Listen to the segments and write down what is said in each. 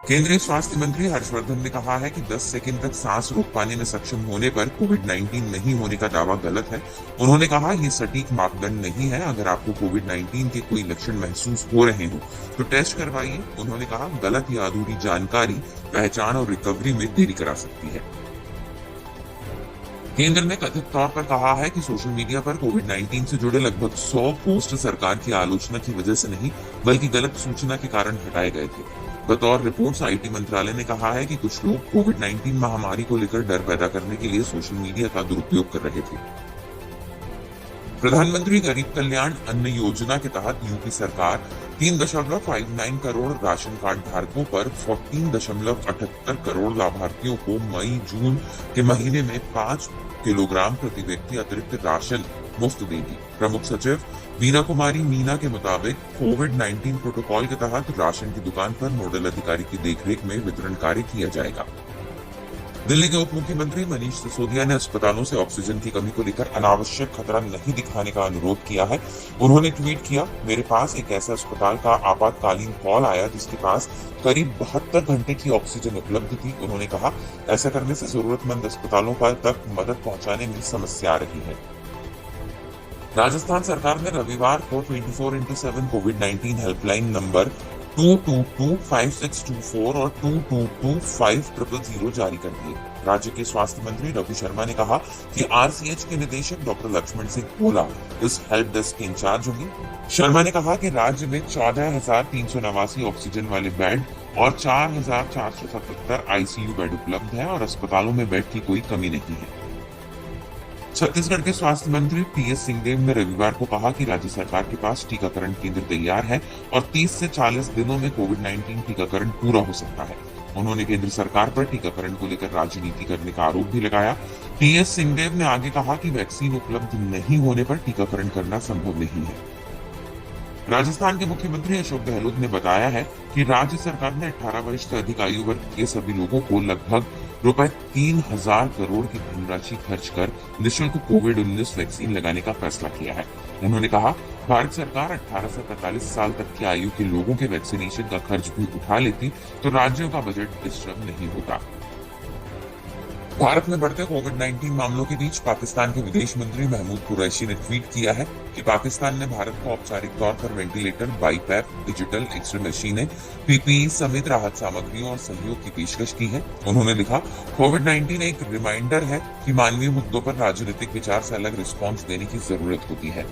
केंद्रीय स्वास्थ्य मंत्री हर्षवर्धन ने कहा है कि 10 सेकंड तक सांस रोक पाने में सक्षम होने पर कोविड-19 नहीं होने का दावा गलत है। उन्होंने कहा ये सटीक मापदंड नहीं है। अगर आपको कोविड-19 के कोई लक्षण महसूस हो रहे हो तो टेस्ट करवाइए। उन्होंने कहा गलत या अधूरी जानकारी पहचान और रिकवरी में देरी करा सकती है। केंद्र ने कथित तौर पर कहा है कि सोशल मीडिया पर कोविड-19 से जुड़े लगभग 100 पोस्ट सरकार की आलोचना की वजह से नहीं बल्कि गलत सूचना के कारण हटाए गए थे। बतौर रिपोर्ट्स आईटी मंत्रालय ने कहा है कि कुछ लोग कोविड-19 महामारी को लेकर डर पैदा करने के लिए सोशल मीडिया का दुरुपयोग कर रहे थे। प्रधानमंत्री गरीब कल्याण अन्न योजना के तहत यूपी सरकार 3.59 करोड़ राशन कार्ड धारकों पर 14.78 करोड़ लाभार्थियों को मई जून के महीने में 5 किलोग्राम प्रति व्यक्ति अतिरिक्त राशन मुफ्त देगी। प्रमुख सचिव वीना कुमारी मीना के मुताबिक कोविड-19 प्रोटोकॉल के तहत राशन की दुकान पर नोडल अधिकारी की देखरेख में वितरण कार्य किया जाएगा। दिल्ली के उप मुख्यमंत्री मनीष सिसोदिया ने अस्पतालों से ऑक्सीजन की कमी को लेकर अनावश्यक खतरा नहीं दिखाने का अनुरोध किया है। उन्होंने ट्वीट किया, मेरे पास एक ऐसा अस्पताल का आपातकालीन कॉल आया जिसके पास करीब 72 घंटे की ऑक्सीजन उपलब्ध थी। उन्होंने कहा, ऐसा करने से जरूरतमंद अस्पतालों पर तक मदद पहुंचाने में समस्या आ रही है। राजस्थान सरकार ने रविवार को 24x7 कोविड-19 हेल्पलाइन नंबर 2225624 और 2225000 जारी कर दिए। राज्य के स्वास्थ्य मंत्री रघु शर्मा ने कहा कि आरसीएच के निदेशक डॉक्टर लक्ष्मण सिंह भोला इस हेल्प डेस्क के इंचार्ज होंगे। शर्मा ने कहा कि राज्य में 14,389 ऑक्सीजन वाले बेड और 4,477 आईसीयू बेड उपलब्ध है और अस्पतालों में बेड की कोई कमी नहीं है। छत्तीसगढ़ के स्वास्थ्य मंत्री टीएस सिंहदेव ने रविवार को कहा कि राज्य सरकार के पास टीकाकरण केंद्र तैयार है और 30 से 40 दिनों में कोविड-19 टीकाकरण पूरा हो सकता है। उन्होंने केंद्र सरकार पर टीकाकरण को लेकर राजनीति करने का आरोप भी लगाया। टीएस सिंहदेव ने आगे कहा कि वैक्सीन उपलब्ध नहीं होने पर टीकाकरण करना संभव नहीं है। राजस्थान के मुख्यमंत्री अशोक गहलोत ने बताया है कि राज्य सरकार ने 18 वर्ष से अधिक आयु वर्ग के सभी लोगों को लगभग रुपए 3,000 करोड़ की धनराशि खर्च कर निःशुल्क कोविड-19 वैक्सीन लगाने का फैसला किया है। उन्होंने कहा, भारत सरकार 18 से 45 साल तक की आयु के लोगों के वैक्सीनेशन का खर्च भी उठा लेती तो राज्यों का बजट डिस्टर्ब नहीं होता। भारत में बढ़ते कोविड-19 मामलों के बीच पाकिस्तान के विदेश मंत्री महमूद कुरैशी ने ट्वीट किया है कि पाकिस्तान ने भारत को औपचारिक तौर पर वेंटिलेटर, बाईपैप, डिजिटल एक्सरे मशीनें, पीपीई समेत राहत सामग्रियों और सहयोग की पेशकश की है। उन्होंने लिखा, कोविड-19 एक रिमाइंडर है कि मानवीय मुद्दों पर राजनीतिक विचार से अलग रिस्पॉन्स देने की जरूरत होती है।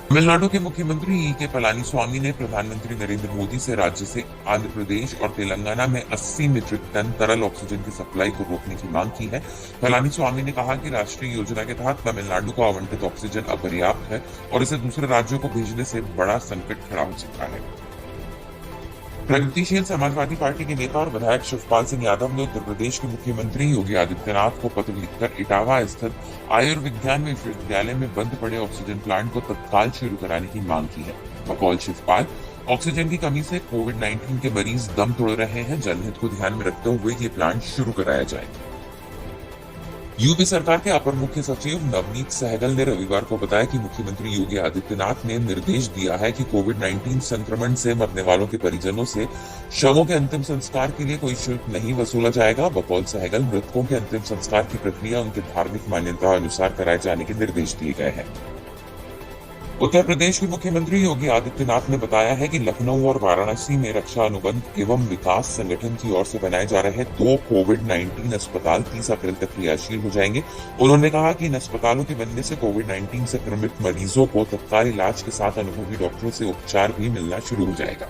तमिलनाडु के मुख्यमंत्री ई.के. पलानीस्वामी ने प्रधानमंत्री नरेंद्र मोदी से राज्य से आंध्र प्रदेश और तेलंगाना में 80 मीट्रिक टन तरल ऑक्सीजन की सप्लाई को रोकने की मांग की है। पलानीस्वामी ने कहा कि राष्ट्रीय योजना के तहत तमिलनाडु को आवंटित ऑक्सीजन अपर्याप्त है और इसे दूसरे राज्यों को भेजने से बड़ा संकट खड़ा हो सकता है। प्रगतिशील समाजवादी पार्टी के नेता और विधायक शिवपाल सिंह यादव ने उत्तर प्रदेश के मुख्यमंत्री योगी आदित्यनाथ को पत्र लिखकर इटावा स्थित आयुर्विज्ञान विश्वविद्यालय में बंद पड़े ऑक्सीजन प्लांट को तत्काल शुरू कराने की मांग की है। बकौल शिवपाल, ऑक्सीजन की कमी से कोविड-19 के मरीज दम तोड़ रहे हैं। जनहित को ध्यान में रखते हुए ये प्लांट शुरू कराया जाए। यूपी सरकार के अपर मुख्य सचिव नवनीत सहगल ने रविवार को बताया कि मुख्यमंत्री योगी आदित्यनाथ ने निर्देश दिया है कि कोविड-19 संक्रमण से मरने वालों के परिजनों से शवों के अंतिम संस्कार के लिए कोई शुल्क नहीं वसूला जाएगा। बकौल सहगल, मृतकों के अंतिम संस्कार की प्रक्रिया उनके धार्मिक मान्यता अनुसार कराए जाने के निर्देश दिए गए हैं। उत्तर प्रदेश के मुख्यमंत्री योगी आदित्यनाथ ने बताया है कि लखनऊ और वाराणसी में रक्षा अनुबंध एवं विकास संगठन की ओर से बनाए जा रहे 2 कोविड-19 अस्पताल 30 अप्रैल तक क्रियाशील हो जाएंगे। उन्होंने कहा कि इन अस्पतालों के बनने से कोविड-19 संक्रमित मरीजों को तत्काल इलाज के साथ अनुभवी डॉक्टरों से उपचार भी मिलना शुरू हो जाएगा।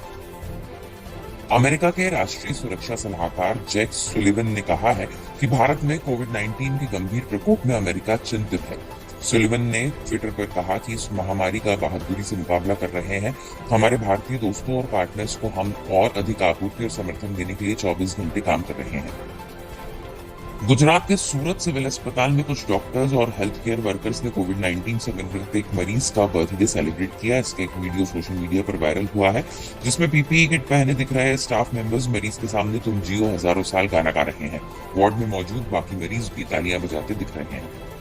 अमेरिका के राष्ट्रीय सुरक्षा सलाहकार जैक सुलिवन ने कहा है कि भारत में कोविड-19 के गंभीर प्रकोप में अमेरिका चिंतित है। सुलिवन ने ट्विटर पर कहा कि इस महामारी का बहादुरी से मुकाबला कर रहे हैं। हमारे भारतीय दोस्तों और पार्टनर्स को हम और अधिक आपूर्ति और समर्थन देने के लिए 24 घंटे काम कर रहे हैं। गुजरात के सूरत सिविल अस्पताल में कुछ डॉक्टर्स और हेल्थ केयर वर्कर्स ने कोविड-19 से संक्रमित एक मरीज का बर्थडे सेलिब्रेट किया। इसका एक वीडियो सोशल मीडिया पर वायरल हुआ है, जिसमें पीपीई किट पहने दिख रहे स्टाफ मेंबर्स मरीज के सामने तुम जियो हजारों साल गाना गा रहे हैं। वार्ड में मौजूद बाकी मरीज भी तालियां बजाते दिख रहे हैं।